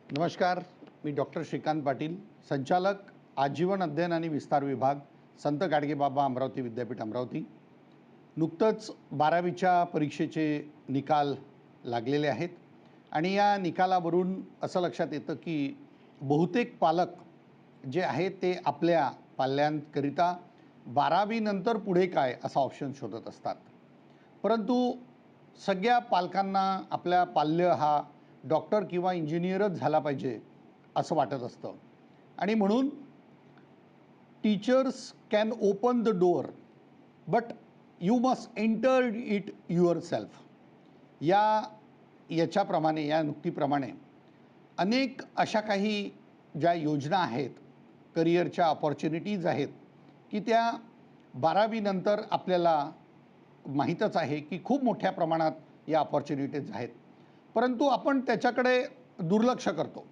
नमस्कार. मी डॉक्टर श्रीकांत पाटील, संचालक आजीवन अध्ययन आणि विस्तार विभाग, संत गाडगेबाबा अमरावती विद्यापीठ अमरावती. नुकतंच 12वीच्या परीक्षेचे निकाल लागलेले आहेत आणि या निकालावरून असं लक्षात येतं की बहुतेक पालक जे आहेत ते आपल्या पाल्यांकरिता 12वी नंतर पुढे काय असा ऑप्शन शोधत असतात. परंतु सगळ्या पालकांना आपल्या पाल्य हा डॉक्टर किंवा इंजिनियरच झाला पाहिजे असं वाटत असतं आणि म्हणून teachers can open the door but you must enter it yourself याच्याप्रमाणे या नुक्तीप्रमाणे अनेक अशा काही ज्या योजना आहेत, करिअरच्या अपॉर्च्युनिटीज आहेत की त्या 12वी नंतर आपल्याला माहीतच आहे की खूप मोठ्या प्रमाणात या अपॉर्च्युनिटीज आहेत. परंतु आपण त्याच्याकडे दुर्लक्ष करतो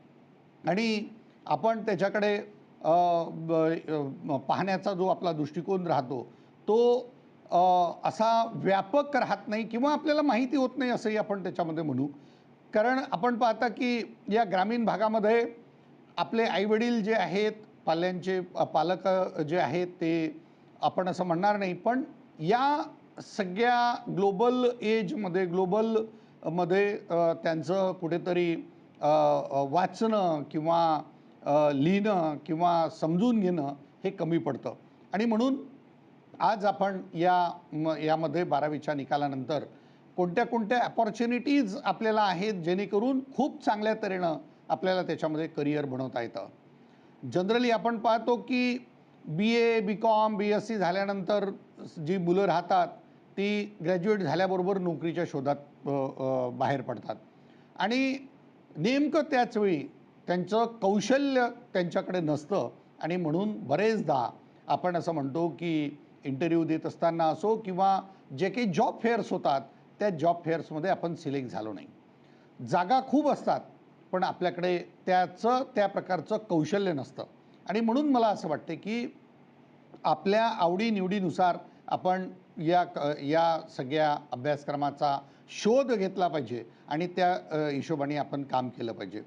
आणि आपण त्याच्याकडे पाहण्याचा जो आपला दृष्टिकोन राहतो तो असा व्यापक राहत नाही किंवा आपल्याला माहिती होत नाही असंही आपण त्याच्यामध्ये म्हणू. कारण आपण पाहता की या ग्रामीण भागामध्ये आपले आईवडील जे आहेत, पालक जे आहेत ते आपण असं म्हणणार नाही, पण या सगळ्या ग्लोबल एजमध्ये ग्लोबलमध्ये त्यांचं कुठेतरी वाचणं किंवा लिहिणं किंवा समजून घेणं हे कमी पडतं आणि म्हणून आज आपण यामध्ये 12वीच्या निकालानंतर कोणत्या कोणत्या अपॉर्च्युनिटीज आपल्याला आहेत जेणेकरून खूप चांगल्या तऱ्हेनं आपल्याला त्याच्यामध्ये करिअर बनवता येतं. जनरली आपण पाहतो की BA, BCom, BSc झाल्यानंतर जी मुलं राहतात ती ग्रॅज्युएट झाल्याबरोबर नोकरीच्या शोधात बाहेर पडतात आणि नेमकं त्याचवेळी त्यांचं कौशल्य त्यांच्याकडे नसतं आणि म्हणून बरेचदा आपण असं म्हणतो की इंटरव्ह्यू देत असताना असो किंवा जे काही जॉब फेअर्स होतात त्या जॉब फेअर्समध्ये आपण सिलेक्ट झालो नाही. जागा खूप असतात पण आपल्याकडे त्या प्रकारचं कौशल्य नसतं आणि म्हणून मला असं वाटते की आपल्या आवडीनिवडीनुसार आपण या सगळ्या अभ्यासक्रमाचा शोध घेतला पाहिजे आणि त्या हिशोबाने आपण काम केलं पाहिजे.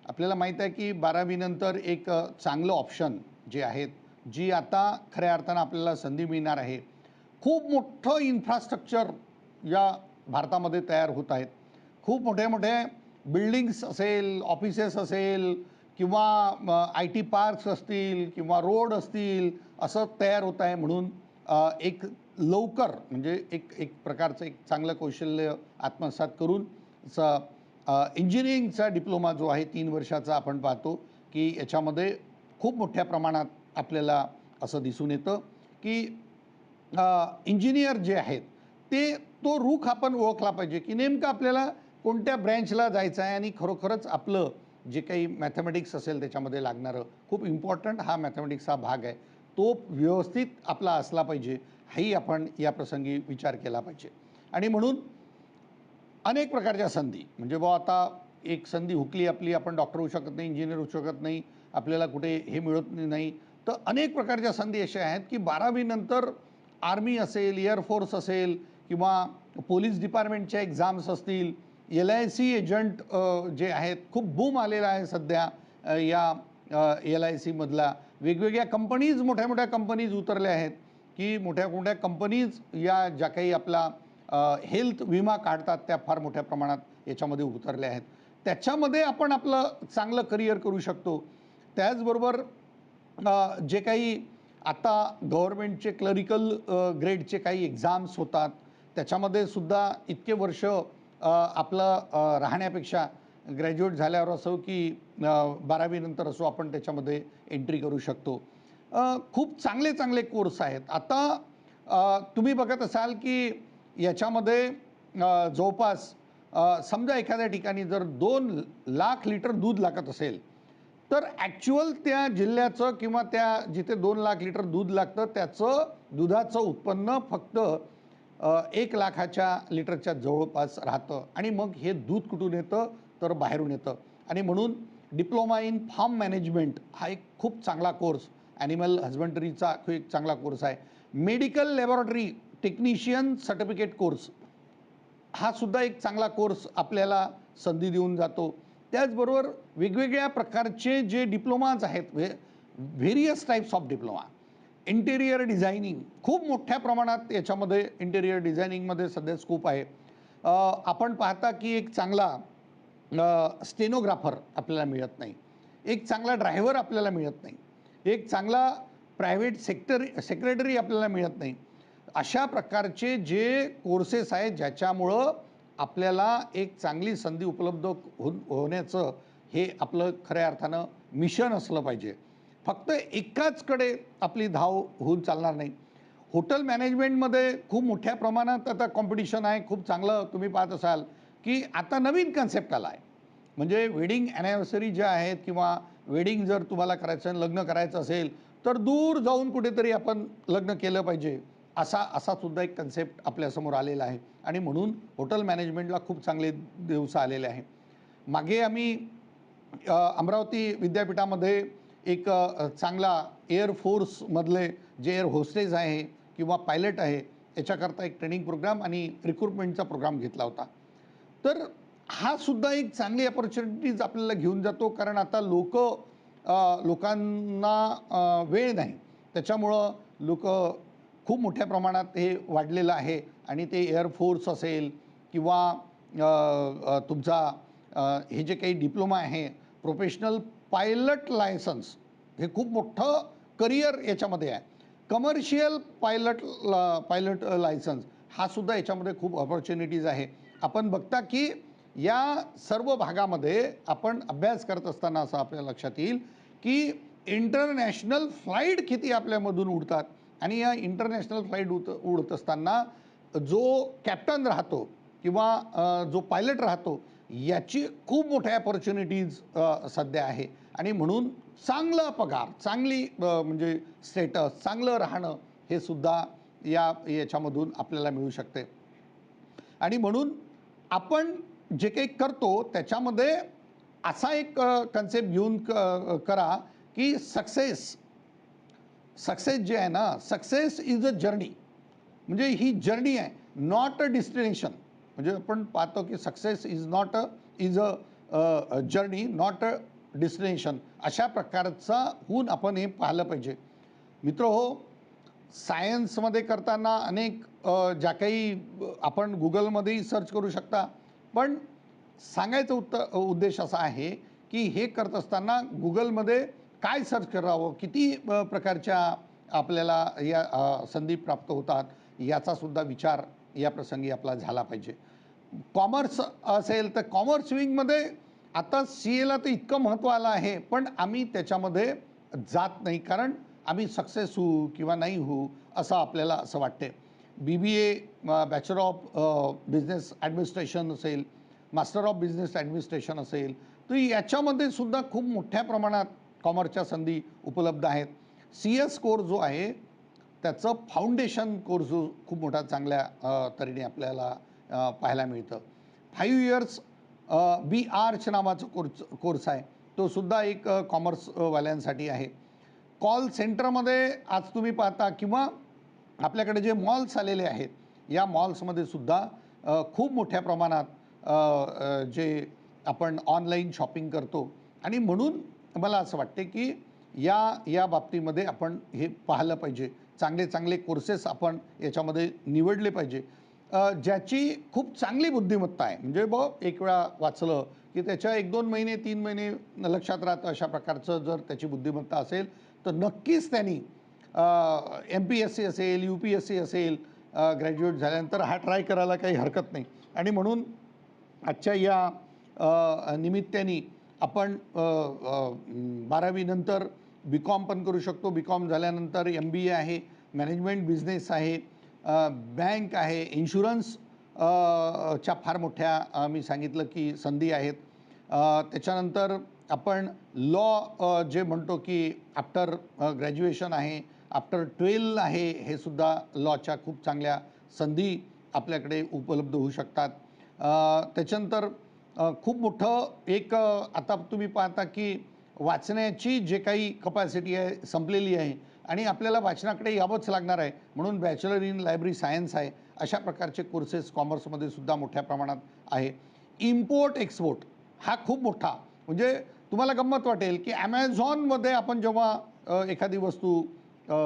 आपल्याला माहीत आहे की 12वी नंतर एक चांगलं ऑप्शन जे आहेत, जी आता खऱ्या अर्थानं आपल्याला संधी मिळणार आहे. खूप मोठं इन्फ्रास्ट्रक्चर या भारतामध्ये तयार होत आहेत. खूप मोठे बिल्डिंग्स असेल, ऑफिसेस असेल किंवा IT पार्क्स असतील किंवा रोड असतील असं तयार होत आहे. म्हणून एक लवकर म्हणजे एक प्रकारचं एक चांगलं कौशल्य आत्मसात करून इंजिनिअरिंगचा डिप्लोमा जो आहे 3 वर्षाचा आपण पाहतो की याच्यामध्ये खूप मोठ्या प्रमाणात आपल्याला असं दिसून येतं की इंजिनियर जे आहेत तो रुख आपण ओळखला पाहिजे की नेमकं आपल्याला कोणत्या ब्रँचला जायचं आहे आणि खरोखरच आपलं जे काही मॅथमॅटिक्स असेल त्याच्यामध्ये लागणारं खूप इम्पॉर्टंट हा मॅथमॅटिक्सचा भाग आहे तो व्यवस्थित आपला असला पाहिजे, हाही आपण या प्रसंगी विचार केला पाहिजे. आणि म्हणून अनेक प्रकारच्या संधी म्हणजे आता एक संधी हुकली आपली, आपण डॉक्टर होऊ शकत नाही, इंजिनियर होऊ शकत नाही, आपल्याला कुठे हे मिळत नाही, तर अनेक प्रकारच्या संधी अशा आहेत की 12वी नंतर आर्मी असेल, एअरफोर्स असेल किंवा पोलीस डिपार्टमेंटच्या एक्झाम्स असतील, LIC एजंट जे आहेत खूप बूम आलेला आहे सध्या. या LIC मधला वेगवेगळ्या कंपनीज, मोठ्या कंपनीज उतरल्या आहेत की मोठ्या कंपनीज या ज्या काही आपला हेल्थ विमा काढतात त्या फार मोठ्या प्रमाणात याच्यामध्ये उतरल्या आहेत. त्याच्यामध्ये आपण आपलं चांगलं करिअर करू शकतो. त्याचबरोबर जे काही आता गव्हर्नमेंटचे क्लरिकल ग्रेडचे काही एक्झाम्स होतात त्याच्यामध्ये सुद्धा इतके वर्ष आपलं राहण्यापेक्षा ग्रॅज्युएट झाल्यावर असो की 12वी नंतर असो आपण त्याच्यामध्ये एंट्री करू शकतो. खूप चांगले कोर्स आहेत. आता तुम्ही बघत असाल की याच्यामध्ये जवळपास समजा एखाद्या ठिकाणी जर 2 लाख लिटर दूध लागत असेल तर ॲक्च्युअल त्या जिल्ह्याचं किंवा त्या जिथे 2 लाख लिटर दूध लागतं त्याचं दुधाचं उत्पन्न फक्त 1 लाखाच्या लिटरच्या जवळपास राहतं आणि मग हे दूध कुठून येतं तर बाहेरून येतं. आणि म्हणून डिप्लोमा इन फार्म मॅनेजमेंट हा एक खूप चांगला कोर्स, ॲनिमल हजबंडरीचा एक चांगला कोर्स आहे. Medical laboratory technician certificate course हा सुद्धा एक चांगला कोर्स आपल्याला संधी देऊन जातो. त्याचबरोबर वेगवेगळ्या प्रकारचे जे डिप्लोमाज आहेत, various types of diploma, interior designing खूप मोठ्या प्रमाणात याच्यामध्ये इंटेरियर डिझायनिंगमध्ये सध्या स्कोप आहे. आपण पाहता की एक चांगला स्टेनोग्राफर आपल्याला मिळत नाही, एक चांगला ड्रायव्हर आपल्याला मिळत नाही, एक चांगला प्रायव्हेट सेक्रेटरी आपल्याला मिळत नाही. अशा प्रकारचे जे कोर्सेस आहेत ज्याच्यामुळं आपल्याला एक चांगली संधी उपलब्ध होण्याचं हे आपलं खऱ्या अर्थानं मिशन असलं पाहिजे. फक्त एकाचकडे आपली धाव होऊन चालणार नाही. हॉटेल मॅनेजमेंटमध्ये खूप मोठ्या प्रमाणात आता कॉम्पिटिशन आहे. खूप चांगलं तुम्ही पाहत असाल की आता नवीन कन्सेप्ट आला आहे. म्हणजे वेडिंग ॲनिव्हर्सरी ज्या आहेत किंवा वेडिंग जर तुम्हाला करायचं लग्न करायचं असेल तर दूर जाऊन कुठेतरी आपण लग्न केलं पाहिजे, असा सुद्धा एक कन्सेप्ट आपल्यासमोर आलेला आहे. आणि म्हणून हॉटेल मॅनेजमेंटला खूप चांगले दिवस आलेले आहे. मागे आम्ही अमरावती विद्यापीठामध्ये एक चांगला एअरफोर्समधले जे एअर होस्टेस आहे किंवा पायलट आहे याच्याकरता एक ट्रेनिंग प्रोग्राम आणि रिक्रुटमेंटचा प्रोग्राम घेतला होता. तर हा सुद्धा एक चांगली अपॉर्च्युनिटीज आपल्याला घेऊन जातो, कारण आता लोकांना वेळ नाही, त्याच्यामुळं लोक खूप मोठ्या प्रमाणात हे वाढलेलं आहे. आणि ते एअरफोर्स असेल किंवा तुमचा हे जे काही डिप्लोमा आहे, प्रोफेशनल पायलट लायसन्स, हे खूप मोठं करिअर याच्यामध्ये आहे. कमर्शियल पायलट लायसन्स हा सुद्धा याच्यामध्ये खूप ऑपॉर्च्युनिटीज आहे. आपण बघता की या सर्व भागामध्ये आपण अभ्यास करत असताना असं आपल्या लक्षात येईल की इंटरनॅशनल फ्लाईट किती आपल्यामधून उडतात. आणि या इंटरनॅशनल फ्लाईट उडत असताना जो कॅप्टन राहतो किंवा जो पायलट राहतो याची खूप मोठ्या अपॉर्च्युनिटीज सध्या आहे. आणि म्हणून चांगला पगार, चांगली म्हणजे स्टेटस, चांगलं राहणं हे सुद्धा याच्यामधून आपल्याला मिळू शकते. आणि म्हणून आपण जे काही करतो त्याच्यामध्ये असा एक कन्सेप्ट घेऊन करा की सक्सेस जे आहे ना, सक्सेस इज अ जर्नी. म्हणजे ही जर्नी आहे, नॉट अ डेस्टिनेशन. म्हणजे आपण पाहतो की success is a journey, not a destination. अशा प्रकारचा होऊन आपण हे पाहिलं पाहिजे. मित्रहो, सायन्समध्ये करताना अनेक ज्या काही आपण गुगलमध्येही सर्च करू शकता, पण सांगायचा उद्देश असा आहे की हे करत असताना गुगलमध्ये काय सर्च करावं, किती प्रकारच्या आपल्याला या संधी प्राप्त होतात याचासुद्धा विचार या प्रसंगी आपला झाला पाहिजे. कॉमर्स असेल तर कॉमर्स विंगमध्ये आता CA ला तर इतकं महत्त्व आलं आहे, पण आम्ही त्याच्यामध्ये जात नाही, कारण आम्ही सक्सेस होऊ किंवा नाही होऊ असं आपल्याला असं वाटते. BBA, bachelor of business administration असेल, मास्टर ऑफ बिझनेस ॲडमिनिस्ट्रेशन असेल, तर याच्यामध्ये सुद्धा खूप मोठ्या प्रमाणात कॉमर्सच्या संधी उपलब्ध आहेत. CS कोर्स जो आहे त्याचं फाउंडेशन कोर्स जो खूप मोठा चांगल्या तऱ्हेने आपल्याला पाहायला मिळतं. 5 इयर्स BArch नावाचं कोर्स आहे, तो सुद्धा एक कॉमर्सवाल्यांसाठी आहे. कॉल सेंटरमध्ये आज तुम्ही पाहता किंवा आपल्याकडे जे मॉल्स आलेले आहेत, या मॉल्समध्ये सुद्धा खूप मोठ्या प्रमाणात जे आपण ऑनलाईन शॉपिंग करतो. आणि म्हणून मला असं वाटते की या बाबतीमध्ये आपण हे पाहिलं पाहिजे. चांगले कोर्सेस आपण याच्यामध्ये निवडले पाहिजे, ज्याची खूप चांगली बुद्धिमत्ता आहे. म्हणजे एक वेळा वाचलं की त्याच्या 1-2 महिने 3 महिने लक्षात राहतं, अशा प्रकारचं जर त्याची बुद्धिमत्ता असेल तर नक्कीच त्यांनी MPSC असेल, UPSC असेल, ग्रॅज्युएट झाल्यानंतर हा ट्राय करायला काही हरकत नाही. आणि म्हणून आजच्या या निमित्ताने आपण 12वी नंतर BCom पण करू शकतो. BCom झाल्यानंतर MBA आहे, मॅनेजमेंट बिझनेस आहे, बँक आहे, इन्शुरन्स च्या फार मोठ्या मी सांगितलं की संधी आहेत. त्याच्यानंतर आपण लॉ जे म्हणतो की आफ्टर ग्रॅज्युएशन आहे, आफ्टर 12 आहे, हे सुद्धा लॉच्या खूप चांगल्या संधी आपल्याकडे उपलब्ध होऊ शकतात. त्याच्यानंतर खूप मोठं एक आता तुम्ही पाहता की वाचण्याची जे काही कपॅसिटी आहे संपलेली आहे आणि आपल्याला वाचनाकडे यावंच लागणार आहे, म्हणून बॅचलर इन लायब्ररी सायन्स आहे. अशा प्रकारचे कोर्सेस कॉमर्समध्ये सुद्धा मोठ्या प्रमाणात आहे. इम्पोर्ट एक्सपोर्ट हा खूप मोठा म्हणजे तुम्हाला गंमत वाटेल की Amazonमध्ये आपण जेव्हा एखादी वस्तू अ,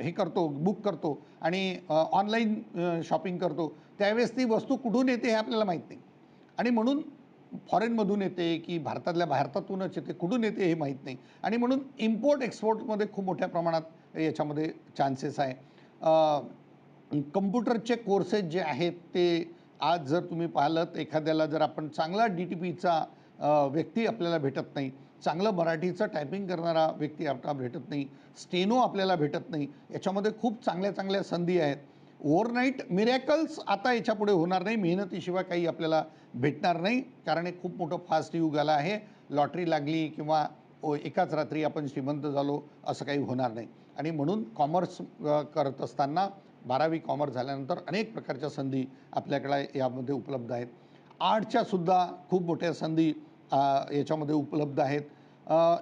हे करतो, बुक करतो आणि ऑनलाईन शॉपिंग करतो, त्यावेळेस ती वस्तू कुठून येते हे आपल्याला माहीत नाही. आणि म्हणून फॉरेनमधून येते की भारतातूनच येते, कुठून येते हे माहीत नाही. आणि म्हणून इम्पोर्ट एक्सपोर्टमध्ये खूप मोठ्या प्रमाणात याच्यामध्ये चान्सेस आहे. कम्प्युटरचे कोर्सेस जे आहेत ते आज जर तुम्ही पाहिलं, एखाद्याला जर आपण चांगला DTPचा व्यक्ती आपल्याला भेटत नाही, चांगलं मराठीचं टायपिंग करणारा व्यक्ती आपल्याला भेटत नाही, स्टेनो आपल्याला भेटत नाही. याच्यामध्ये खूप चांगल्या चांगल्या संधी आहेत. ओव्हरनाईट मिरॅकल्स आता याच्यापुढे होणार नाही. मेहनतीशिवाय काही आपल्याला भेटणार नाही, कारण हे खूप मोठं फास्ट युग आलं आहे. लॉटरी लागली किंवा एकाच रात्री आपण श्रीमंत झालो असं काही होणार नाही. आणि म्हणून कॉमर्स करत असताना 12वी कॉमर्स झाल्यानंतर अनेक प्रकारच्या संधी आपल्याकडे यामध्ये उपलब्ध आहेत. आर्टच्या सुद्धा खूप मोठ्या संधी याच्यामध्ये उपलब्ध आहेत.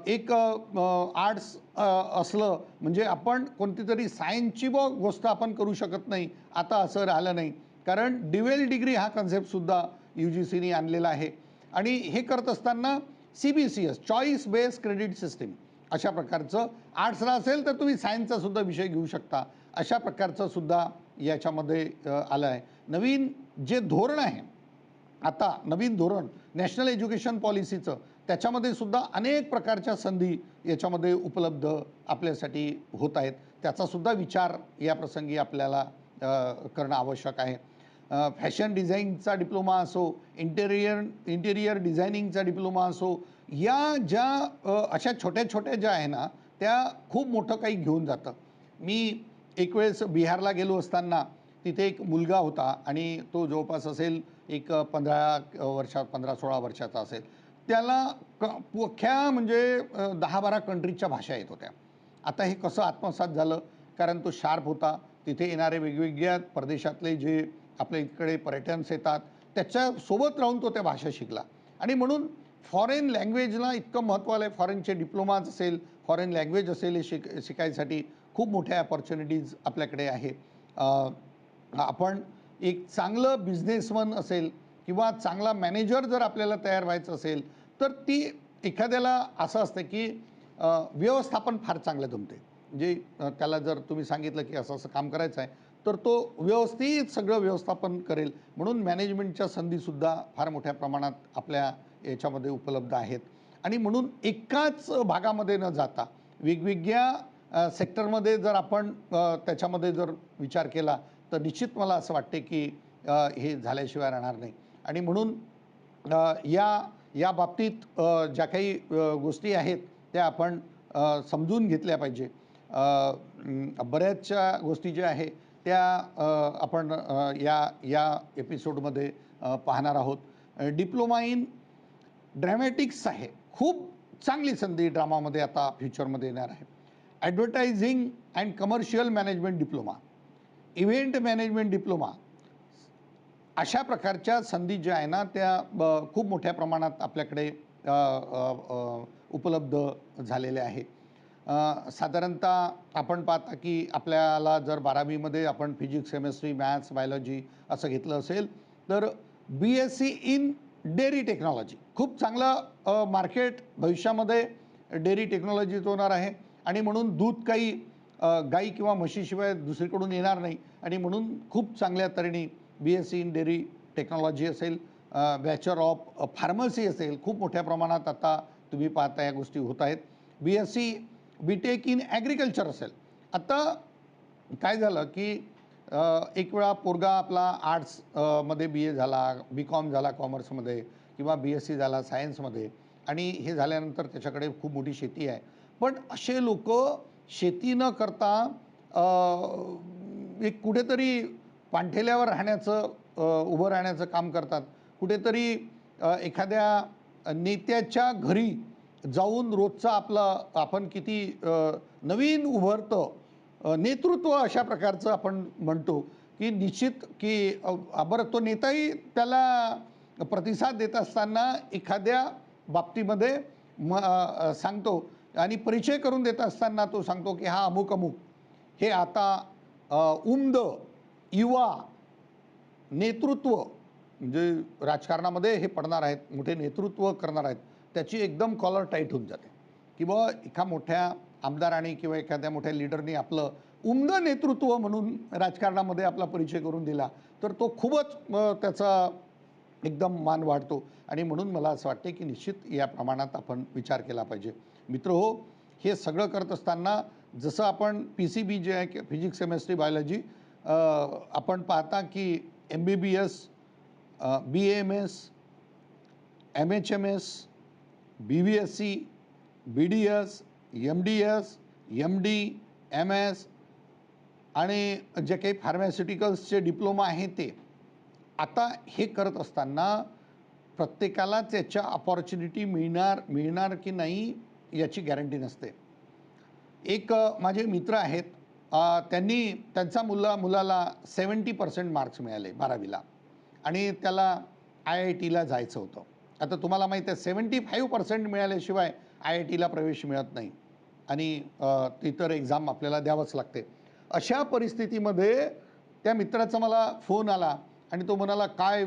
एक आर्ट्स असलं म्हणजे आपण कोणती तरी सायन्सची गोष्ट आपण करू शकत नाही, आता असं राहिलं नाही. कारण ड्युएल डिग्री हा कन्सेप्टसुद्धा UGCने आणलेला आहे. आणि हे करत असताना CBCS choice based credit system अशा प्रकारचं, आर्ट्सला असेल तर तुम्ही सायन्सचा सुद्धा विषय घेऊ शकता, अशा प्रकारचं सुद्धा याच्यामध्ये आलं आहे. नवीन जे धोरण आहे, आता नवीन धोरण नॅशनल एज्युकेशन पॉलिसीचं, त्याच्यामध्ये सुद्धा अनेक प्रकारच्या संधी याच्यामध्ये उपलब्ध आपल्यासाठी होत आहेत. त्याचासुद्धा विचार या प्रसंगी आपल्याला करणं आवश्यक आहे. फॅशन डिझाईनचा डिप्लोमा असो, इंटेरियर डिझायनिंगचा डिप्लोमा असो, या ज्या अशा छोट्या-छोट्या ज्या आहे ना, त्या खूप मोठं काही घेऊन जातं. मी एक वेळेस बिहारला गेलो असताना तिथे एक मुलगा होता आणि तो जवळपास असेल एक 15-16 वर्षाचा असेल. त्याला अख्ख्या म्हणजे 10-12 कंट्रीजच्या भाषा येत होत्या. आता हे कसं आत्मसात झालं? कारण तो शार्प होता. तिथे येणारे वेगवेगळ्या परदेशातले जे आपल्या इकडे पर्यटन्स येतात, त्याच्यासोबत राहून तो त्या भाषा शिकला. आणि म्हणून फॉरेन लँग्वेजला इतकं महत्त्व आलं आहे. फॉरेनचे डिप्लोमाज असेल, फॉरेन लँग्वेज असेल, हे शिकायसाठी खूप मोठ्या अपॉर्च्युनिटीज आपल्याकडे आहे. आपण एक चांगलं बिझनेसमन असेल किंवा चांगला मॅनेजर जर आपल्याला तयार व्हायचं असेल, तर ती एखाद्याला असं असतं की व्यवस्थापन फार चांगलं जमते. म्हणजे त्याला जर तुम्ही सांगितलं की असं-असं काम करायचं आहे, तर तो व्यवस्थित सगळं व्यवस्थापन करेल. म्हणून मॅनेजमेंटच्या संधीसुद्धा फार मोठ्या प्रमाणात आपल्या याच्यामध्ये उपलब्ध आहेत. आणि म्हणून एकाच भागामध्ये न जाता वेगवेगळ्या सेक्टरमध्ये जर आपण त्याच्यामध्ये जर विचार केला, तर निश्चित मला असं वाटते की हे झाल्याशिवाय राहणार नाही. आणि म्हणून या बाबतीत ज्या काही गोष्टी आहेत त्या आपण समजून घेतल्या पाहिजे. बऱ्याचशा गोष्टी ज्या आहे त्या आपण या या एपिसोडमध्ये पाहणार आहोत. डिप्लोमा इन ड्रॅमॅटिक्स आहे, खूप चांगली संधी ड्रामामध्ये आता फ्युचरमध्ये येणार आहे. Advertising and commercial management diploma, event management diploma, अशा प्रकारच्या संधी ज्या आहे ना त्या खूप मोठ्या प्रमाणात आपल्याकडे उपलब्ध झालेल्या आहेत. साधारणतः आपण पाहता की आपल्याला जर 12वीमध्ये आपण फिजिक्स, केमिस्ट्री, मॅथ्स, बायोलॉजी असं घेतलं असेल, तर BSc इन डेअरी टेक्नॉलॉजी खूप चांगलं मार्केट भविष्यामध्ये डेअरी टेक्नॉलॉजीचं होणार आहे. आणि म्हणून दूध काही गाई किंवा म्हशीशिवाय दुसरीकडून येणार नाही. आणि म्हणून खूप चांगल्या तऱ्हेने BSc इन डेअरी टेक्नॉलॉजी असेल, बॅचलर ऑफ फार्मसी असेल, खूप मोठ्या प्रमाणात आता तुम्ही पाहता या गोष्टी होत आहेत. BSc BTech इन ॲग्रिकल्चर असेल. आता काय झालं की एक वेळा पोरगा आपला आर्ट्स मध्ये BA झाला, BCom झाला कॉमर्समध्ये किंवा BSc झाला सायन्समध्ये, आणि हे झाल्यानंतर त्याच्याकडे खूप मोठी शेती आहे. पण असे लोक शेती न करता एक कुठेतरी पाणठेल्यावर राहण्याचं, उभं राहण्याचं काम करतात. कुठेतरी एखाद्या नेत्याच्या घरी जाऊन रोजचा आपला आपण किती नवीन उभरतं नेतृत्व अशा प्रकारचं आपण म्हणतो की निश्चित की बरं तो नेताही त्याला प्रतिसाद देत असताना एखाद्या बाबतीमध्ये सांगतो आणि परिचय करून देत असताना तो सांगतो की हा अमुक अमुक हे आता उमद युवा नेतृत्व म्हणजे राजकारणामध्ये हे पडणार आहेत, मोठे नेतृत्व करणार आहेत. त्याची एकदम कॉलर टाईट होऊन जाते किंवा एका मोठ्या आमदाराने किंवा एखाद्या मोठ्या लीडरने आपलं उमदं नेतृत्व म्हणून राजकारणामध्ये आपला परिचय करून दिला तर तो खूपच त्याचा एकदम मान वाढतो आणि म्हणून मला असं वाटते की निश्चित या प्रमाणात आपण विचार केला पाहिजे. मित्र हो, हे सगळं करत असताना जसं आपण PCB जे आहे फिजिक्स केमिस्ट्री बायोलॉजी आपण पाहता की MBBS, BAMS, MHMS, BVSC, BDS, MDS, MD, MS आणि जे काही फार्मास्युटिकल्सचे डिप्लोमा आहे ते आता हे करत असताना प्रत्येकाला त्याच्या अपॉर्च्युनिटी मिळणार की नाही याची गॅरंटी नसते. एक माझे मित्र आहेत, त्यांनी त्यांचा मुलाला 70% मार्क्स मिळाले 12वीला आणि त्याला IITला जायचं होतं. आता तुम्हाला माहीत आहे 75% मिळाल्याशिवाय IITला प्रवेश मिळत नाही आणि ती तर एक्झाम आपल्याला द्यावंच लागते. अशा परिस्थितीमध्ये त्या मित्राचा मला फोन आला आणि तो म्हणाला, काय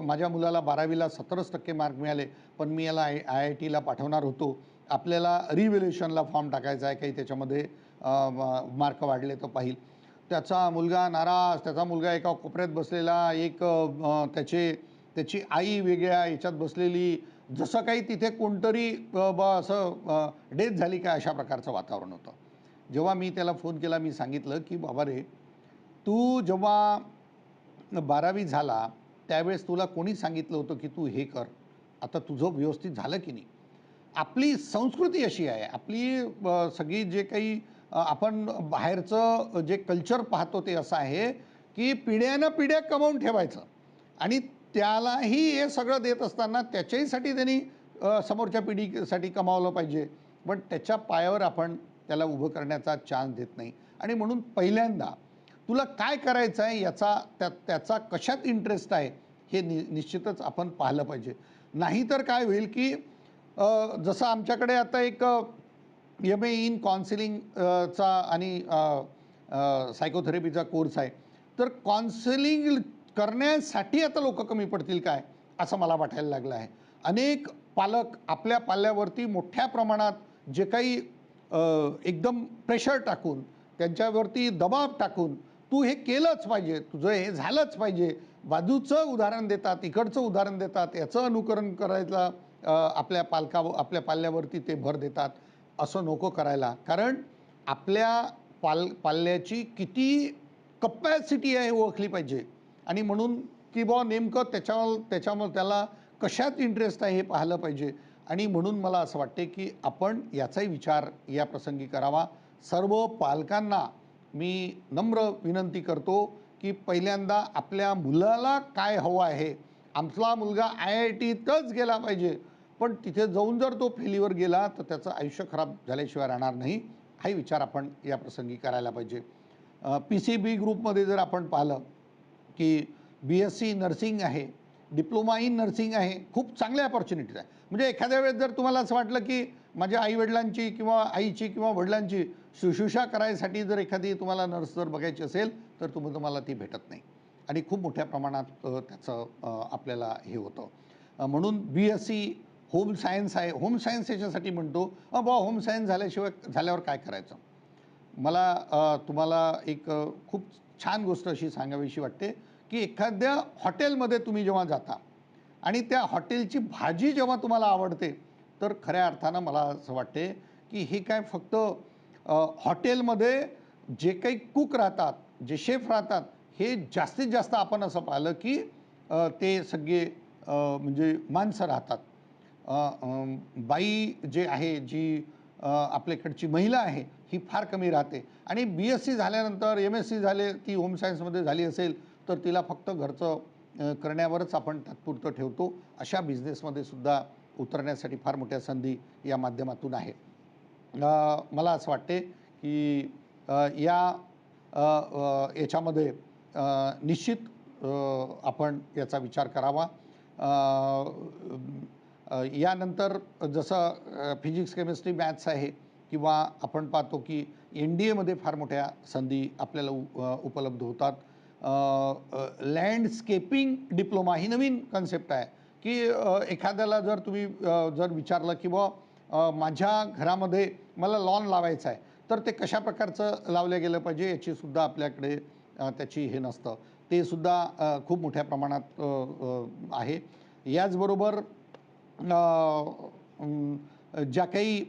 माझ्या मुलाला 12वीला 17% मार्क मिळाले, पण मी याला IITला पाठवणार होतो. आपल्याला रिव्हॅल्युएशनला फॉर्म टाकायचा आहे, काही त्याच्यामध्ये मार्क वाढले तर पाहिल. त्याचा मुलगा नाराज, त्याचा मुलगा एका कोपऱ्यात बसलेला, एक त्याची आई वेगळ्या याच्यात बसलेली, जसं काही तिथे कोणतरी असं डेथ झाली काय अशा प्रकारचं वातावरण होतं. जेव्हा मी त्याला फोन केला, मी सांगितलं की बाबा रे, तू जेव्हा 12वी झाला त्यावेळेस तुला कोणी सांगितलं होतं की तू हे कर? आता तुझं व्यवस्थित झालं की नाही? आपली संस्कृती अशी आहे, आपली सगळी जे काही आपण बाहेरचं जे कल्चर पाहतो ते असं आहे की पिढ्यानं पिढ्या कमावून ठेवायचं आणि त्यालाही हे सगळं देत असताना त्याच्याहीसाठी त्यांनी समोरच्या पिढीसाठी कमावलं पाहिजे, पण त्याच्या पायावर आपण त्याला उभं करण्याचा चान्स देत नाही. आणि म्हणून पहिल्यांदा तुला काय करायचं आहे त्याचा कशात इंटरेस्ट आहे हे निश्चितच आपण पाहिलं पाहिजे. नाहीतर काय होईल की जसं आमच्याकडे आता एक MA इन काउन्सिलिंगचा आणि सायकोथेरपीचा कोर्स आहे, तर काउन्सिलिंग करण्यासाठी आता लोक कमी पडतील काय असं मला वाटायला लागलं आहे. अनेक पालक आपल्या पाल्यावरती मोठ्या प्रमाणात जे काही एकदम प्रेशर टाकून, त्यांच्यावरती दबाव टाकून तू हे केलंच पाहिजे, तुझं हे झालंच पाहिजे, बाजूचं उदाहरण देतात, इकडचं उदाहरण देतात, याचं अनुकरण करायला आपल्या पाल्यावरती ते भर देतात. असं नको करायला, कारण आपल्या पाल्याची किती कपॅसिटी आहे ओळखली पाहिजे आणि म्हणून की बुवा नेमकं त्याच्यामुळे त्याला कशात इंटरेस्ट आहे हे पाहिलं पाहिजे. आणि म्हणून मला असं वाटते की आपण याचाही विचार या प्रसंगी करावा. सर्व पालकांना मी नम्र विनंती करतो की पहिल्यांदा आपल्या मुलाला काय हवं आहे. आमचा मुलगा IITतच गेला पाहिजे, पण तिथे जाऊन जर तो फेलीवर गेला तर त्याचं आयुष्य खराब झाल्याशिवाय राहणार नाही, हाही विचार आपण या प्रसंगी करायला पाहिजे. PCB ग्रुपमध्ये जर आपण पाहिलं की BSc नर्सिंग आहे, डिप्लोमा इन नर्सिंग आहे, खूप चांगल्या अपॉर्च्युनिटीज आहे. म्हणजे एखाद्या वेळेस जर तुम्हाला असं वाटलं की माझ्या आईवडिलांची किंवा आईची किंवा वडिलांची शुश्रूषा करायसाठी जर एखादी तुम्हाला नर्स जर बघायची असेल तर तुम्हाला ती भेटत नाही आणि खूप मोठ्या प्रमाणात त्याचं आपल्याला हे होतं. म्हणून BSc होम सायन्स आहे. होम सायन्स याच्यासाठी म्हणतो होम सायन्स झाल्यावर काय करायचं. मला तुम्हाला एक खूप छान गोष्ट अशी सांगावीशी वाटते की एखाद्या हॉटेलमध्ये तुम्ही जेव्हा जाता आणि त्या हॉटेलची भाजी जेव्हा तुम्हाला आवडते, तर खऱ्या अर्थानं मला असं वाटते की हे काय फक्त हॉटेलमध्ये जे काही कुक राहतात, जे शेफ राहतात, हे जास्तीत जास्त आपण असं पाहिलं की ते सगळे म्हणजे माणसं राहतात. बाई जे आहे, जी आपल्याकडची महिला आहे, ही फार कमी राहते आणि BSc झाल्यानंतर MSc झाले, ती होम सायन्समध्ये झाली असेल तर तिला फक्त घरचं करण्यावरच आपण तात्पुरतं ठेवतो. अशा बिझनेसमध्ये सुद्धा उतरण्यासाठी फार मोठ्या संधी या माध्यमातून आहे. मला असं वाटते की याच्यामध्ये निश्चित आपण याचा विचार करावा. यानंतर जसं फिजिक्स केमिस्ट्री मॅथ्स आहे किंवा आपण पाहतो की NDAमध्ये फार मोठ्या संधी आपल्याला उपलब्ध होतात. लँडस्केपिंग डिप्लोमा ही नवीन कन्सेप्ट आहे की एखाद्याला जर तुम्ही जर विचारलं की बुवा माझ्या घरामध्ये मला लॉन लावायचं आहे, तर ते कशा प्रकारचं लावलं गेलं पाहिजे याचीसुद्धा आपल्याकडे त्याची हे नसतं. ते सुद्धा खूप मोठ्या प्रमाणात आहे. याचबरोबर ज्या काही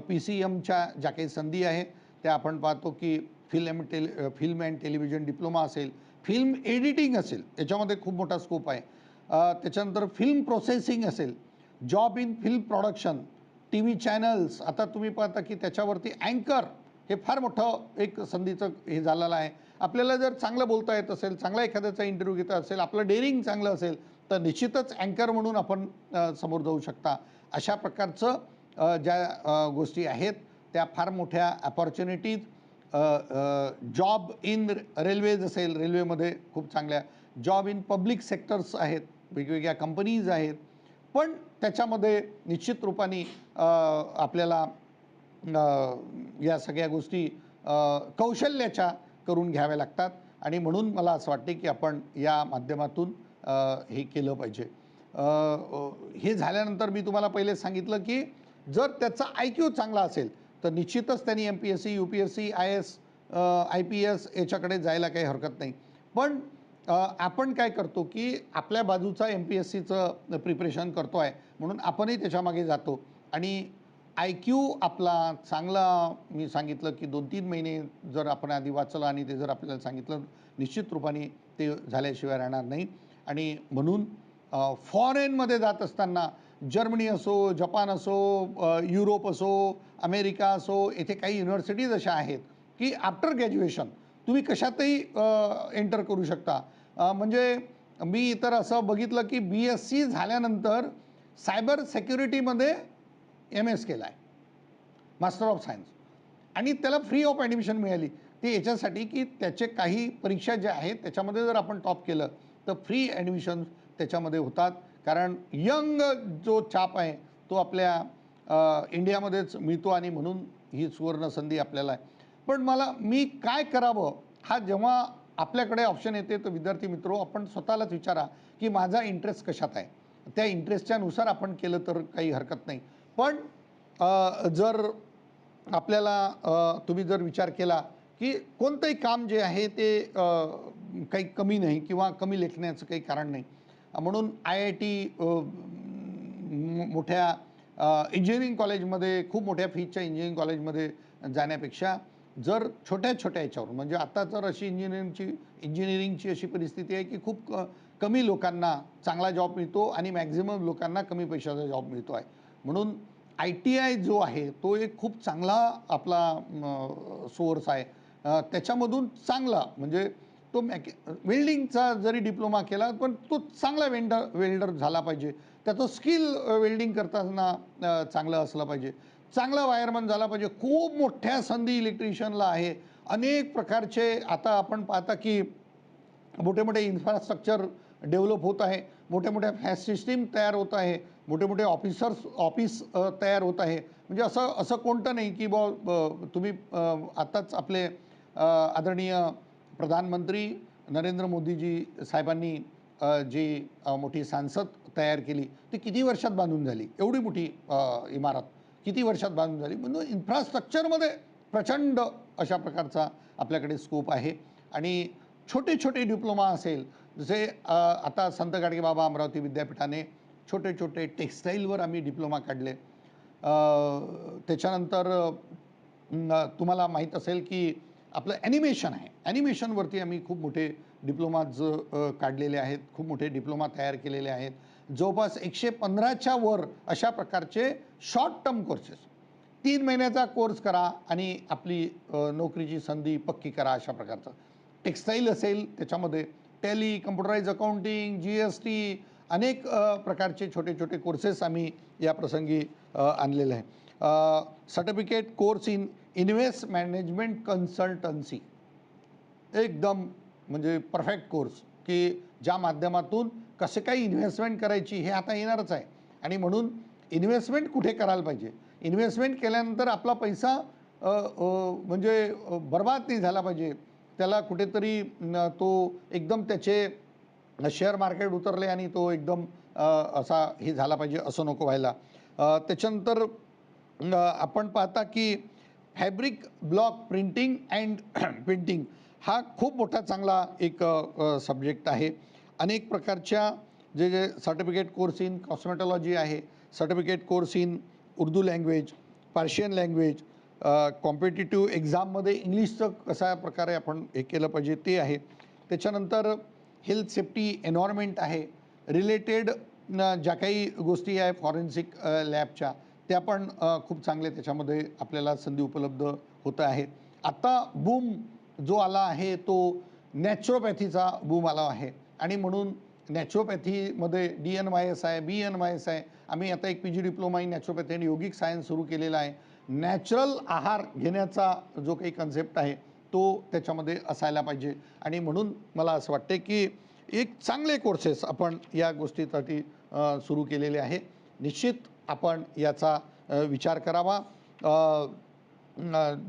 PCMच्या ज्या काही संधी आहेत त्या आपण पाहतो की फिल्म अँड टेलिव्हिजन डिप्लोमा असेल, फिल्म एडिटिंग असेल, याच्यामध्ये खूप मोठा स्कोप आहे. त्याच्यानंतर फिल्म प्रोसेसिंग असेल, job in film production, TV channels. आता तुम्ही पाहता की त्याच्यावरती अँकर हे फार मोठं एक संधीचं हे झालेलं आहे. आपल्याला जर चांगलं बोलता येत असेल, चांगला एखाद्याचा इंटरव्ह्यू घेता असेल, आपलं डेअरिंग चांगलं असेल, तर निश्चितच अँकर म्हणून आपण समोर जाऊ शकता. अशा प्रकारचं ज्या गोष्टी आहेत त्या फार मोठ्या अपॉर्च्युनिटीज. जॉब इन रेल्वेज असेल, रेल्वेमध्ये खूप चांगल्या जॉब इन पब्लिक सेक्टर्स आहेत, वेगवेगळ्या कंपनीज आहेत. पण त्याच्यामध्ये निश्चित रूपाने आपल्याला या सगळ्या गोष्टी कौशल्याच्या करून घ्याव्या लागतात आणि म्हणून मला असं वाटते की आपण या माध्यमातून हे केलं पाहिजे. हे झाल्यानंतर मी तुम्हाला पहिले सांगितलं की जर त्याचा IQ चांगला असेल तर निश्चितच त्यांनी MPSC, UPSC, IS, IPS याच्याकडे जायला काही हरकत नाही. पण आपण काय करतो की आपल्या बाजूचा MPSCचं प्रिपरेशन करतो आहे म्हणून आपणही त्याच्यामागे जातो आणि IQ आपला चांगला, मी सांगितलं की 2-3 महिने जर आपण आधी वाचलं आणि ते जर आपल्याला सांगितलं, निश्चित रूपाने ते झाल्याशिवाय राहणार नाही. आणि म्हणून फॉरेनमध्ये जात असताना जर्मनी असो, जपान असो, युरोप असो, अमेरिका असो, येथे काही युनिव्हर्सिटीज अशा आहेत की आफ्टर ग्रॅज्युएशन तुम्ही कशातही एंटर करू शकता. म्हणजे मी तर असं बघितलं की BSc झाल्यानंतर सायबर सिक्युरिटीमध्ये MS केला आहे, मास्टर ऑफ सायन्स, आणि त्याला फ्री ऑफ ॲडमिशन मिळाली. ती याच्यासाठी की त्याचे काही परीक्षा ज्या आहेत त्याच्यामध्ये जर आपण टॉप केलं तर फ्री ॲडमिशन त्याच्यामध्ये होतात. कारण यंग जो चाप आहे तो आपल्या इंडियामध्येच मिळतो आणि म्हणून ही सुवर्ण संधी आपल्याला आहे. पण मी काय करावं हा जेव्हा आपल्याकडे ऑप्शन येते तर विद्यार्थी मित्रो, आपण स्वतःलाच विचारा की माझा इंटरेस्ट कशात आहे. त्या इंटरेस्टच्या नुसार आपण केलं तर काही हरकत नाही. पण जर आपल्याला तुम्ही जर विचार केला की कोणतंही काम जे आहे ते काही कमी नाही किंवा कमी लेखण्याचं काही कारण नाही, म्हणून IIT मोठ्या इंजिनिअरिंग कॉलेजमध्ये, खूप मोठ्या फीजच्या इंजिनिअरिंग कॉलेजमध्ये जाण्यापेक्षा जर छोट्या छोट्या याच्यावर, म्हणजे आता तर अशी इंजिनिअरिंगची अशी परिस्थिती आहे की खूप कमी लोकांना चांगला जॉब मिळतो आणि मॅक्झिमम लोकांना कमी पैशाचा जॉब मिळतो आहे. म्हणून ITI जो आहे तो एक खूप चांगला आपला सोर्स आहे. त्याच्यामधून चांगला म्हणजे तो वेल्डिंगचा जरी डिप्लोमा केला पण तो चांगला वेल्डर झाला पाहिजे. त्याचं स्किल वेल्डिंग करताना चांगलं असलं पाहिजे. चांगला वायरमन झाला पाहिजे. खूप मोठ्या संधी इलेक्ट्रिशियनला आहे. अनेक प्रकारचे आता आपण पाहता की मोठे मोठे इन्फ्रास्ट्रक्चर डेव्हलप होत आहे, मोठ्या मोठ्या फॅस सिस्टीम तयार होत आहे, मोठे मोठे ऑफिस तयार होत आहे. म्हणजे असं कोणतं नाही की तुम्ही आताच आपले आदरणीय प्रधानमंत्री नरेंद्र मोदीजी साहेबांनी जी मोठी संसद तयार केली ती किती वर्षात बांधून झाली, एवढी मोठी इमारत किती वर्षात बांधून झाली. म्हणून इन्फ्रास्ट्रक्चरमध्ये प्रचंड अशा प्रकारचा आपल्याकडे स्कोप आहे. आणि छोटे छोटे डिप्लोमा असेल, जसे आता संत गाडगेबाबा अमरावती विद्यापीठाने छोटे छोटे टेक्स्टाईलवर आम्ही डिप्लोमा काढले. त्याच्यानंतर तुम्हाला माहीत असेल की आपलं ॲनिमेशन आहे, ॲनिमेशनवरती आम्ही खूप मोठे डिप्लोमाज काढलेले आहेत, खूप मोठे डिप्लोमा तयार केलेले आहेत. जवळपास 115च्या वर अशा प्रकारचे शॉर्ट टर्म कोर्सेस, 3 महिन्याचा कोर्स करा आणि आपली नोकरीची संधी पक्की करा. अशा प्रकारचं टेक्स्टाईल असेल, त्याच्यामध्ये टॅली, कम्प्युटराइज अकाउंटिंग, GST, अनेक प्रकारचे छोटे छोटे कोर्सेस आम्ही या प्रसंगी आणलेले आहे. Certificate course in invest management consultancy, एकदम म्हणजे परफेक्ट कोर्स की ज्या माध्यमातून कसे काही इन्व्हेस्टमेंट करायची हे आता येणारच आहे. आणि म्हणून इन्व्हेस्टमेंट कुठे करायला पाहिजे, इन्व्हेस्टमेंट केल्यानंतर आपला पैसा म्हणजे बर्बाद नाही झाला पाहिजे. त्याला कुठेतरी तो एकदम त्याचे शेअर मार्केट उतरले आणि तो एकदम असा हे झाला पाहिजे असं नको व्हायला. त्याच्यानंतर आपण पाहता की fabric block printing and painting हा खूप मोठा चांगला एक सब्जेक्ट आहे. अनेक प्रकारच्या जे जे सर्टिफिकेट कोर्स इन कॉस्मेटॉलॉजी आहे, certificate course in Urdu language, Persian language, competitive एक्झाममध्ये इंग्लिशचं कशा प्रकारे आपण हे केलं पाहिजे ते आहे. त्याच्यानंतर हेल्थ सेफ्टी एन्व्हायरमेंट आहे, रिलेटेड ज्या काही गोष्टी आहे फॉरेन्सिक लॅबच्या त्या पण खूप चांगले त्याच्यामध्ये आपल्याला संधी उपलब्ध होत आहेत. आता बूम जो आला आहे तो नॅचरोपॅथीचा बूम आला आहे आणि म्हणून नॅचरोपॅथीमध्ये DNYS आहे, BNYS आहे. आम्ही आता एक PG डिप्लोमा इन नॅचरोपॅथी आणि योगिक सायन्स सुरू केलेला आहे. नॅचरल आहार घेण्याचा जो काही कन्सेप्ट आहे तो त्याच्यामध्ये असायला पाहिजे आणि म्हणून मला असं वाटते की एक चांगले कोर्सेस आपण या गोष्टीसाठी सुरू केलेले आहे. निश्चित आपण याचा विचार करावा.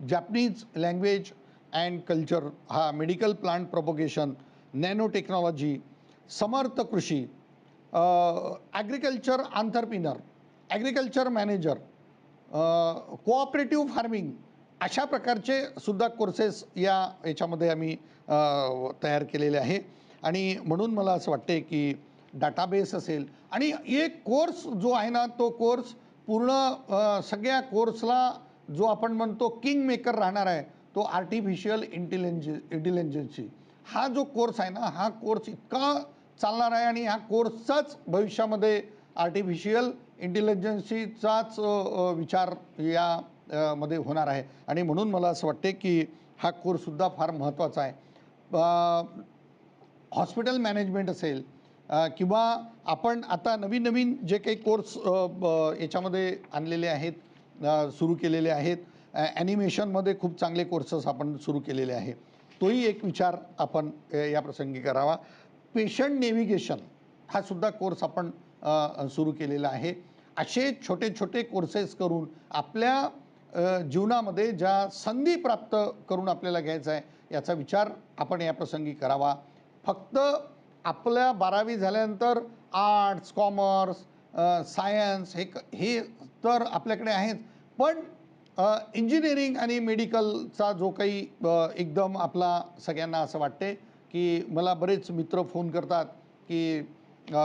जॅपनीज लँग्वेज अँड कल्चर हा medical plant propagation, nano technology, समर्थ कृषी, agriculture entrepreneur, agriculture manager, cooperative farming अशा प्रकारचे सुद्धा कोर्सेस याच्यामध्ये आम्ही तयार केलेले आहे आणि म्हणून मला असं वाटते की डाटाबेस असेल आणि एक कोर्स जो आहे ना तो कोर्स पूर्ण सगळ्या कोर्सला जो आपण म्हणतो किंग मेकर राहणार आहे तो आर्टिफिशियल इंटेलिजन्सी हा जो कोर्स आहे ना हा कोर्स इतका चालणार आहे आणि ह्या कोर्सचाच भविष्यामध्ये आर्टिफिशियल इंटेलिजन्सीचाच विचार या मध्ये होणार आहे आणि म्हणून मला असं वाटते की हा कोर्ससुद्धा फार महत्त्वाचा आहे. हॉस्पिटल मॅनेजमेंट असेल किंवा आपण आता नवीन नवीन जे काही कोर्स याच्यामध्ये आणलेले आहेत, सुरू केलेले आहेत, ॲनिमेशनमध्ये खूप चांगले कोर्सेस आपण सुरू केलेले आहे, तोही एक विचार आपण या प्रसंगी करावा. पेशंट नेव्हिगेशन हा सुद्धा कोर्स आपण सुरू केलेला आहे. असे छोटे छोटे कोर्सेस करून आपल्या जीवनामध्ये ज्या संधी प्राप्त करून आपल्याला घ्यायचा आहे याचा विचार आपण या प्रसंगी करावा. फक्त आपल्या 12वी झाल्यानंतर आर्ट्स, कॉमर्स, सायन्स हे तर आपल्याकडे आहेच, पण इंजिनिअरिंग आणि मेडिकलचा जो काही एकदम आपला सगळ्यांना असं वाटते की मला बरेच मित्र फोन करतात की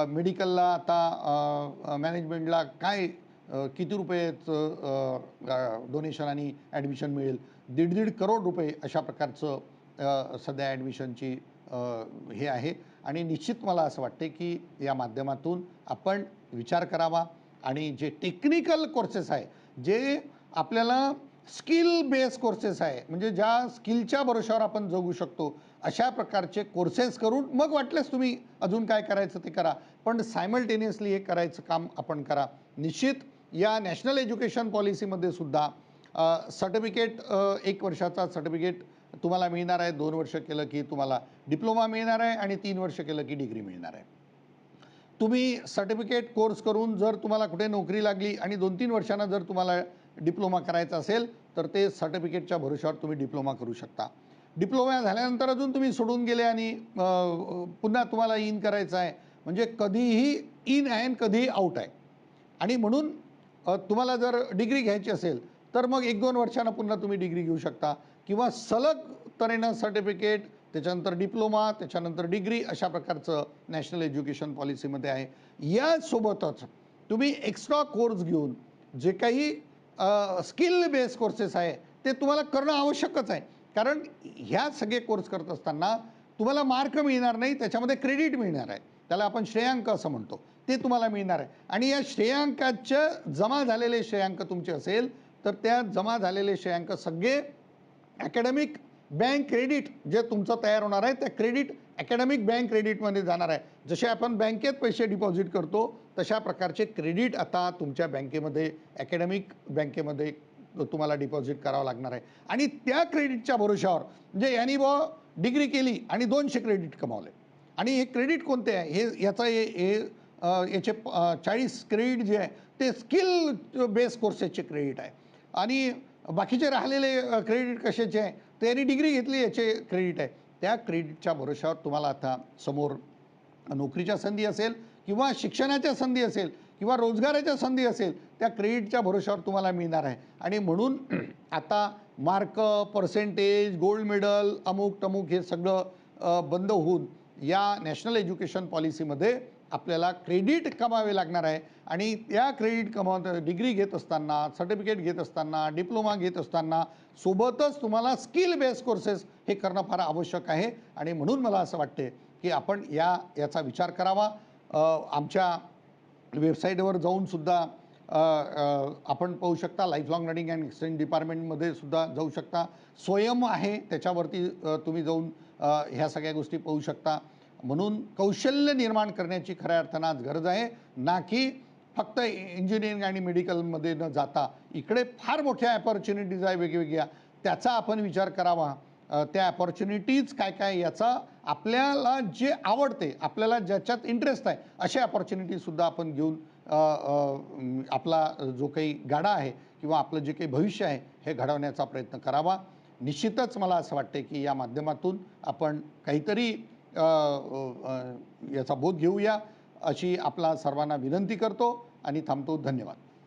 मेडिकलला आता मॅनेजमेंटला काय किती रुपयेचं डोनेशन आणि ॲडमिशन मिळेल, 1.5 करोड रुपये अशा प्रकारचं सध्या ॲडमिशनची हे आहे आणि निश्चित मला असं वाटते की या माध्यमातून आपण विचार करावा आणि जे टेक्निकल कोर्सेस आहे जे आपल्याला स्किल बेस कोर्सेस आहे म्हणजे ज्या स्किलच्या भरोशावर आपण जगू शकतो अशा प्रकारचे कोर्सेस करून मग वाटल्यास तुम्ही अजून काय करायचं ते करा, पण सायमल्टेनियसली हे करायचं काम आपण करा. निश्चित या नॅशनल एज्युकेशन पॉलिसीमध्ये सुद्धा सर्टिफिकेट 1 वर्षाचा सर्टिफिकेट तुम्हाला मिळणार आहे, 2 वर्ष केलं की तुम्हाला डिप्लोमा मिळणार आहे आणि 3 वर्ष केलं की डिग्री मिळणार आहे. तुम्ही सर्टिफिकेट कोर्स करून जर तुम्हाला कुठे नोकरी लागली आणि 2-3 वर्षांना जर तुम्हाला डिप्लोमा करायचा असेल तर ते सर्टिफिकेटच्या भरोशावर तुम्ही डिप्लोमा करू शकता. डिप्लोमा झाल्यानंतर अजून तुम्ही सोडून गेले आणि पुन्हा तुम्हाला इन करायचं आहे म्हणजे कधीही इन आहे आणि कधीही आऊट आहे आणि म्हणून तुम्हाला जर डिग्री घ्यायची असेल तर मग 1-2 वर्षांना पुन्हा तुम्ही डिग्री घेऊ शकता किंवा सलग तऱ्हेनं सर्टिफिकेट, त्याच्यानंतर डिप्लोमा, त्याच्यानंतर डिग्री अशा प्रकारचं नॅशनल एज्युकेशन पॉलिसीमध्ये आहे. यासोबतच तुम्ही एक्स्ट्रा कोर्स घेऊन जे काही स्किल बेस कोर्सेस आहे ते तुम्हाला करणं आवश्यकच आहे, कारण ह्या सगळे कोर्स करत असताना तुम्हाला मार्क मिळणार नाही, त्याच्यामध्ये क्रेडिट मिळणार आहे, त्याला आपण श्रेयांक असं म्हणतो, ते तुम्हाला मिळणार आहे आणि या श्रेयांकाच्या जमा झालेले श्रेयांक तुमचे असेल तर त्या जमा झालेले श्रेयांक सगळे ॲकॅडमिक बँक क्रेडिट जे तुमचं तयार होणार आहे त्या क्रेडिट ॲकॅडमिक बँक क्रेडिटमध्ये जाणार आहे. जसे आपण बँकेत पैसे डिपॉझिट करतो तशा प्रकारचे क्रेडिट आता तुमच्या बँकेमध्ये ॲकॅडमिक बँकेमध्ये तुम्हाला डिपॉझिट करावं लागणार आहे आणि त्या क्रेडिटच्या भरोशावर म्हणजे यांनी डिग्री केली आणि 200 क्रेडिट कमावले आणि हे क्रेडिट कोणते आहे हे याचा याचे 40 क्रेडिट जे आहे ते स्किल बेस कोर्सेसचे क्रेडिट आहे आणि बाकीचे राहिलेले क्रेडिट कशाचे आहे ते यांनी डिग्री घेतली याचे क्रेडिट आहे. त्या क्रेडिटच्या भरोशावर तुम्हाला आता समोर नोकरीच्या संधी असेल किंवा शिक्षणाच्या संधी असेल किंवा रोजगाराच्या संधी असेल, त्या क्रेडिटच्या भरोश्यावर तुम्हाला मिळणार आहे. आणि म्हणून आता मार्क, पर्सेंटेज, गोल्ड मेडल, अमुक-तमुक हे सगळं बंद होऊन या नॅशनल एज्युकेशन पॉलिसीमध्ये आपल्याला क्रेडिट कमावे लागणार आहे. आणि त्या क्रेडिट डिग्री घेत असताना, सर्टिफिकेट घेत असताना, डिप्लोमा घेत असताना सोबतच तुम्हाला स्किल बेस्ड कोर्सेस हे करणं फार आवश्यक आहे. आणि म्हणून मला असं वाटते की आपण याचा विचार करावा. आमच्या वेबसाईटवर जाऊन सुद्धा आपण पाहू शकता. Life long learning and exchange डिपार्टमेंटमध्ये सुद्धा जाऊ शकता. स्वयं आहे त्याच्यावरती तुम्ही जाऊन ह्या सगळ्या गोष्टी पाहू शकता. म्हणून कौशल्य निर्माण करण्याची खऱ्या अर्थानं आज गरज आहे, ना की फक्त इंजिनिअरिंग आणि मेडिकलमध्ये न जाता इकडे फार मोठ्या अपॉर्च्युनिटीज आहे वेगवेगळ्या, त्याचा आपण विचार करावा. त्या अपॉर्च्युनिटीज काय काय याचा आपल्याला जे आवडते, आपल्याला ज्याच्यात इंटरेस्ट आहे अशा अपॉर्च्युनिटीजसुद्धा आपण घेऊन आपला जो काही गाडा आहे किंवा आपलं जे काही भविष्य आहे हे घडवण्याचा प्रयत्न करावा. निश्चितच मला असं वाटते की या माध्यमातून आपण काहीतरी याचा बोध घेऊया अशी आपला सर्वांना विनंती करतो आणि थांबतो. धन्यवाद.